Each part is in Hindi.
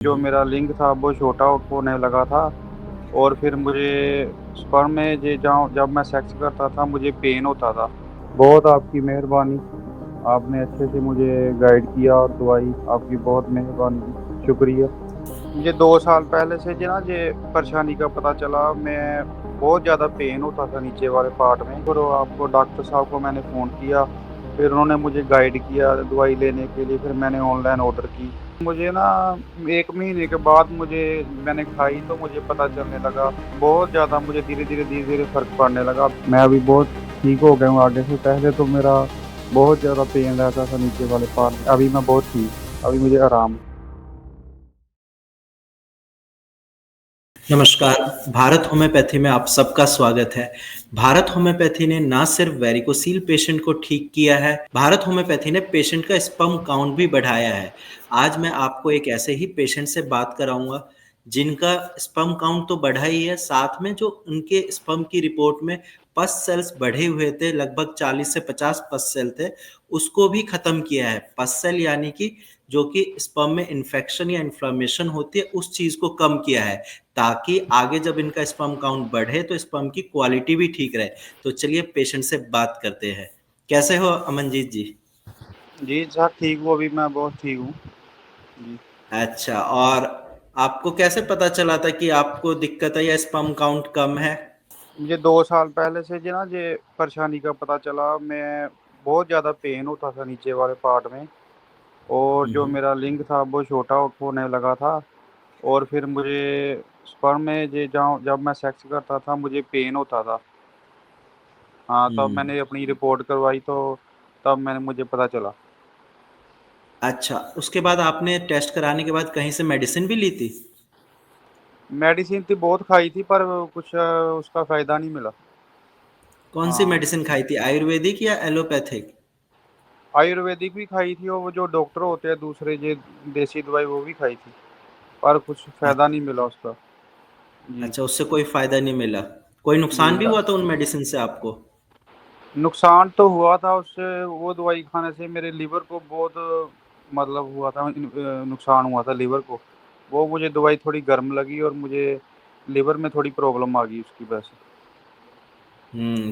जो मेरा लिंग था वो छोटा होने लगा था और फिर मुझे स्पर्म में जब मैं सेक्स करता था मुझे पेन होता था। बहुत आपकी मेहरबानी, आपने अच्छे से मुझे गाइड किया और दवाई आपकी बहुत मेहरबानी, शुक्रिया। मुझे 2 साल पहले से जो ना ये परेशानी का पता चला, मैं बहुत ज़्यादा पेन होता था नीचे वाले पार्ट में। फिर आपको डॉक्टर साहब को मैंने फ़ोन किया, फिर उन्होंने मुझे गाइड किया दवाई लेने के लिए, फिर मैंने ऑनलाइन ऑर्डर की। मुझे ना 1 महीने के बाद मैंने खाई तो मुझे पता चलने लगा, बहुत ज़्यादा मुझे धीरे-धीरे फ़र्क पड़ने लगा। मैं अभी बहुत ठीक हो गया हूँ आगे से, पहले तो मेरा बहुत ज़्यादा पेन रहता था नीचे वाले पार्ट में, अभी मैं बहुत ठीक, अभी मुझे आराम है। नमस्कार। भारत होम्योपैथी में आप सबका स्वागत है। भारत होम्योपैथी ने ना सिर्फ वेरिकोसील पेशेंट को ठीक किया है, भारत होम्योपैथी ने पेशेंट का स्पर्म काउंट भी बढ़ाया है। आज मैं आपको एक ऐसे ही पेशेंट से बात कराऊंगा जिनका स्पर्म काउंट तो बढ़ा ही है, साथ में जो उनके स्पर्म की रिपोर्ट में पस सेल्स बढ़े हुए थे, लगभग 40 से 50 पस सेल थे, उसको भी खत्म किया है। पस सेल यानी कि जो कि स्पर्म में इन्फेक्शन या इन्फ्लेमेशन होती है, उस चीज को कम किया है, ताकि आगे जब इनका स्पर्म काउंट बढ़े तो स्पर्म की क्वालिटी भी ठीक रहे। तो चलिए पेशेंट से बात करते हैं। कैसे हो अमनजीत जी? जी सर, ठीक हूँ, अभी मैं बहुत ठीक हूँ। जी। अच्छा, और आपको कैसे पता चला था कि आपको दिक्कत है या स्पर्म काउंट कम है? मुझे 2 साल पहले से जो ना ये परेशानी का पता चला, मैं बहुत ज़्यादा पेन होता था नीचे वाले पार्ट में और जो हम्म। मेरा लिंग था वो छोटा होने लगा था और फिर मुझे स्पर्म में जब मैं सेक्स करता था मुझे पेन होता था। हाँ, तब हम्म। मैंने अपनी रिपोर्ट करवाई तो तब मुझे पता चला। अच्छा, उसके बाद आपने टेस्ट कराने के बाद कहीं से मेडिसिन भी ली थी? मेडिसिन तो बहुत खाई थी पर कुछ उसका फ़ायदा नहीं मिला। कौन सी हाँ, मेडिसिन खाई थी, आयुर्वेदिक या एलोपैथिक? आयुर्वेदिक भी खाई थी और वो जो डॉक्टर होते हैं दूसरे जो देसी दवाई वो भी खाई थी, पर कुछ फ़ायदा नहीं मिला उसका। जी। अच्छा, उससे कोई फायदा नहीं मिला। कोई नुकसान जी। भी हुआ था उन मेडिसिन से आपको? नुकसान तो हुआ था उससे, वो दवाई खाने से मेरे लीवर को बहुत मतलब हुआ था, नुकसान हुआ था लीवर को। वो मुझे दवाई थोड़ी गर्म लगी और मुझे लीवर में थोड़ी प्रॉब्लम आ गई उसकी वजह से।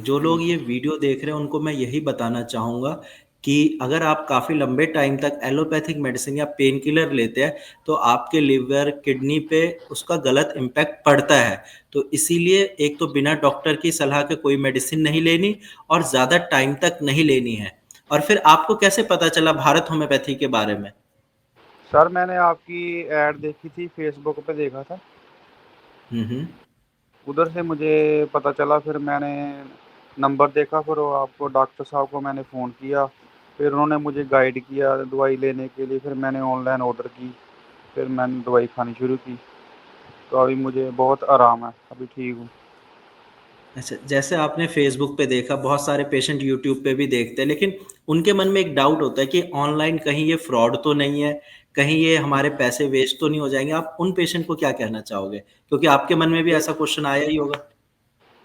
जो जी। लोग ये वीडियो देख रहे हैं उनको मैं यही बताना चाहूँगा कि अगर आप काफ़ी लंबे टाइम तक एलोपैथिक मेडिसिन या पेन किलर लेते हैं, तो आपके लिवर, किडनी पे उसका गलत इम्पैक्ट पड़ता है। तो इसीलिए एक तो बिना डॉक्टर की सलाह के कोई मेडिसिन नहीं लेनी और ज़्यादा टाइम तक नहीं लेनी है। और फिर आपको कैसे पता चला भारत होम्योपैथी के बारे में? सर, मैंने आपकी ऐड देखी थी, फेसबुक पे देखा था। हुँ, हुँ। उधर से मुझे पता चला, फिर मैंने नंबर देखा, फिर वो आपको डॉक्टर साहब को मैंने फ़ोन किया, फिर उन्होंने मुझे गाइड किया दवाई लेने के लिए, फिर मैंने ऑनलाइन ऑर्डर की, फिर मैंने दवाई खानी शुरू की, तो अभी मुझे बहुत आराम है, अभी ठीक हूँ। अच्छा, जैसे आपने फ़ेसबुक पे देखा, बहुत सारे पेशेंट यूट्यूब पे भी देखते हैं, लेकिन उनके मन में एक डाउट होता है कि ऑनलाइन कहीं ये फ्रॉड तो नहीं है, कहीं ये हमारे पैसे वेस्ट तो नहीं हो जाएँगे? आप उन पेशेंट को क्या कहना चाहोगे? क्योंकि आपके मन में भी दे ऐसा क्वेश्चन आया ही होगा।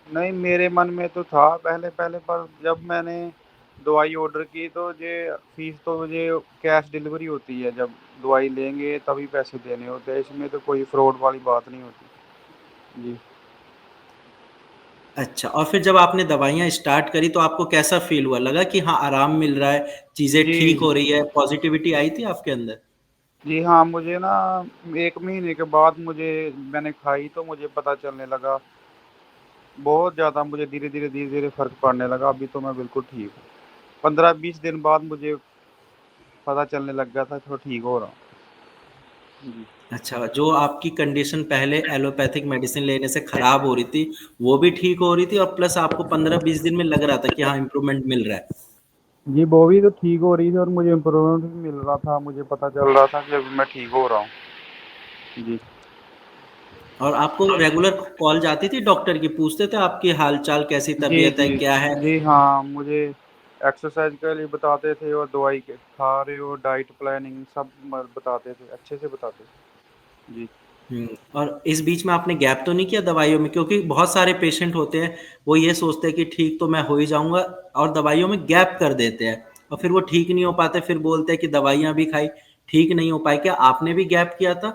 नहीं, मेरे मन में तो था पहले-पहले, पर जब मैंने दवाई ऑर्डर की तो ये फ़ीस तो ये कैश डिलीवरी होती है, जब दवाई लेंगे तभी पैसे देने होते हैं, इसमें तो कोई फ्रॉड वाली बात नहीं होती। जी। अच्छा, और फिर जब आपने दवाइयाँ स्टार्ट करी तो आपको कैसा फ़ील हुआ? लगा कि हाँ, आराम मिल रहा है, चीज़ें ठीक जी। हो रही है, पॉज़िटिविटी आई थी आपके अंदर? जी हाँ, मुझे ना 1 महीने के बाद मैंने खाई तो मुझे पता चलने लगा, बहुत ज़्यादा मुझे धीरे-धीरे फ़र्क पड़ने लगा, अभी तो मैं बिल्कुल ठीक हूँ। 15-20 दिन बाद मुझे पता चलने लग गया था, तो ठीक हो रहा हूँ। जी। अच्छा, जो आपकी कंडीशन पहले एलोपैथिक मेडिसिन लेने से खराब हो रही थी, वो भी ठीक हो रही थी और प्लस आपको 15-20 दिन में लग रहा था कि हाँ, इम्प्रूवमेंट मिल रहा है। जी, वो भी तो ठीक हो रही थी और मुझे इम्प्रूवमेंट भी मिल रहा था, मुझे पता चल रहा था कि अभी मैं ठीक हो रहा हूँ। जी। और आपको रेगुलर कॉल जाती थी डॉक्टर की, पूछते थे आपकी हाल-चाल, कैसी जी, तबीयत है, जी। क्या है? जी हाँ, मुझे एक्सरसाइज़ के लिए बताते थे और दवाई के खा रहे हो, डाइट प्लानिंग सब बताते थे, अच्छे से बताते थे। जी। और इस बीच में आपने गैप तो नहीं किया दवाइयों में? क्योंकि बहुत सारे पेशेंट होते हैं, वो ये सोचते हैं कि ठीक तो मैं हो ही जाऊँगा और दवाइयों में गैप कर देते हैं और फिर वो ठीक नहीं हो पाते, फिर बोलते हैं कि दवाइयाँ भी खाई, ठीक नहीं हो पाई। क्या आपने भी गैप किया था?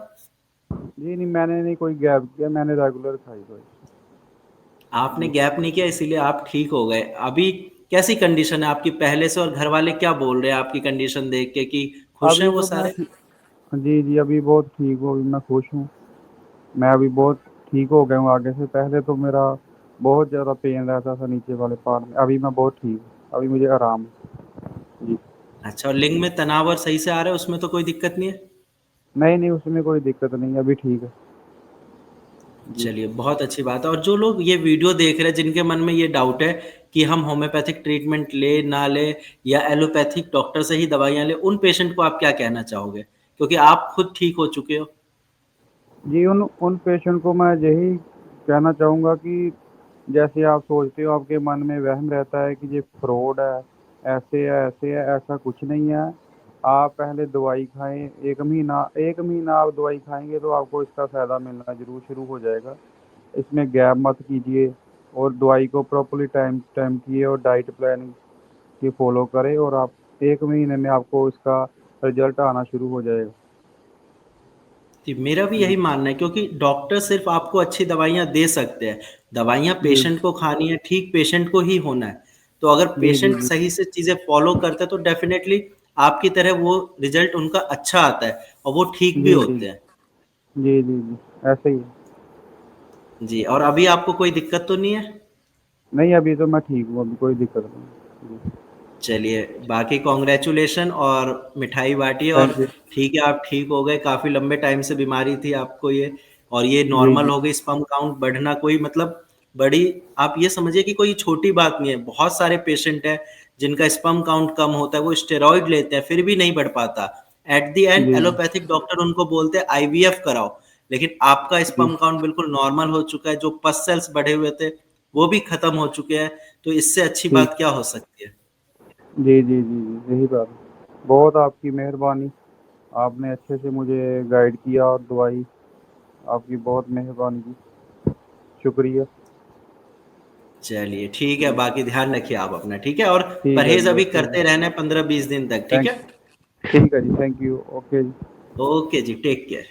जी नहीं, मैंने नहीं कोई गैप किया, मैंने रेगुलर खाई दवाई। आपने जी। गैप नहीं किया इसीलिए आप ठीक हो गए। अभी कैसी कंडीशन है आपकी पहले से, और घर वाले क्या बोल रहे हैं आपकी कंडीशन देख के, कि खुश हैं अभी वो तो मैं सारे? जी, जी, अभी बहुत ठीक हूँ, अभी मैं खुश हूँ। मैं अभी बहुत ठीक हो गया हूँ आगे से। पहले तो मेरा बहुत ज़्यादा पेन रहता था नीचे वाले पार्ट में, अभी मैं बहुत ठीक हूँ, अभी मुझे आराम है। जी। अच्छा, और लिंग में तनाव और सही से आ रहा है, उसमें तो कोई दिक्कत नहीं है? नहीं, नहीं, उसमें कोई दिक्कत नहीं है, अभी ठीक है। जी। चलिए, बहुत अच्छी बात है। और जो लोग ये वीडियो देख रहे हैं जिनके मन में ये डाउट है कि हम होम्योपैथिक ट्रीटमेंट ले ना ले या एलोपैथिक डॉक्टर से ही दवाइयाँ लें, उन पेशेंट को आप क्या कहना चाहोगे? क्योंकि आप खुद ठीक हो चुके हो। जी, उन उन पेशेंट को मैं यही कहना चाहूँगा कि जैसे आप सोचते हो, आपके मन में वहम रहता है कि ये फ्रॉड है, ऐसे है, ऐसा कुछ नहीं है। आप पहले दवाई खाएँ, 1 महीना आप दवाई खाएँगे तो आपको इसका फ़ायदा मिलना ज़रूर शुरू हो जाएगा। इसमें गैप मत कीजिए और दवाई को प्रॉपर्ली टाइम टाइम किए और डाइट प्लान की फॉलो करें, और आप 1 महीने में आपको इसका रिजल्ट आना शुरू हो जाएगा। जी, मेरा भी जी। यही मानना है, क्योंकि डॉक्टर सिर्फ आपको अच्छी दवाइयाँ दे सकते हैं। दवाइयाँ जी। पेशेंट को खानी है, ठीक पेशेंट को ही होना है। तो अगर जी, जी, पेशेंट जी। सही से चीज़ें फ़ॉलो करते हैं तो डेफ़िनेटली आपकी तरह वो रिज़ल्ट उनका अच्छा आता है और वो ठीक भी जी, जी। होते हैं। जी, जी, जी। ऐसे ही है। जी, और अभी आपको कोई दिक्कत तो नहीं है? नहीं, अभी तो मैं ठीक हूँ, अभी कोई दिक्कत नहीं। जी। चलिए, बाकी कांग्रेचुलेशन और मिठाई बाँटिए। और थैंक यू। ठीक है, आप ठीक हो गए, काफ़ी लंबे टाइम से बीमारी थी आपको ये, और ये जी, नॉर्मल जी। हो गई। स्पर्म काउंट बढ़ना कोई मतलब बड़ी, आप ये समझिए कि कोई छोटी बात नहीं है। बहुत सारे पेशेंट हैं जिनका स्पर्म काउंट कम होता है, वो स्टेरॉइड लेते हैं फिर भी नहीं बढ़ पाता। एट द एंड जी, जी। एलोपैथिक डॉक्टर उनको बोलते हैं आईवीएफ कराओ, लेकिन आपका जी। स्पर्म काउंट बिल्कुल नॉर्मल हो चुका है। जो पस सेल्स बढ़े हुए थे, वो भी खत्म हो चुके हैं। तो इससे अच्छी ठीक। बात क्या हो सकती है? जी, जी, जी, जी, यही बात है। बहुत आपकी मेहरबानी, आपने अच्छे से मुझे गाइड किया और दवाई, आपकी बहुत मेहरबानी की, शुक्रिया। चलिए ठीक है, जी। बाकी ध्यान रखिए आप अपना, ठीक है? और ठीक है परहेज़ जी, अभी ओके करते जी। रहना है 15-20 दिन तक, ठीक थैंक है? ठीक है जी, थैंक यू, ओके जी। ओके जी, टेक केयर।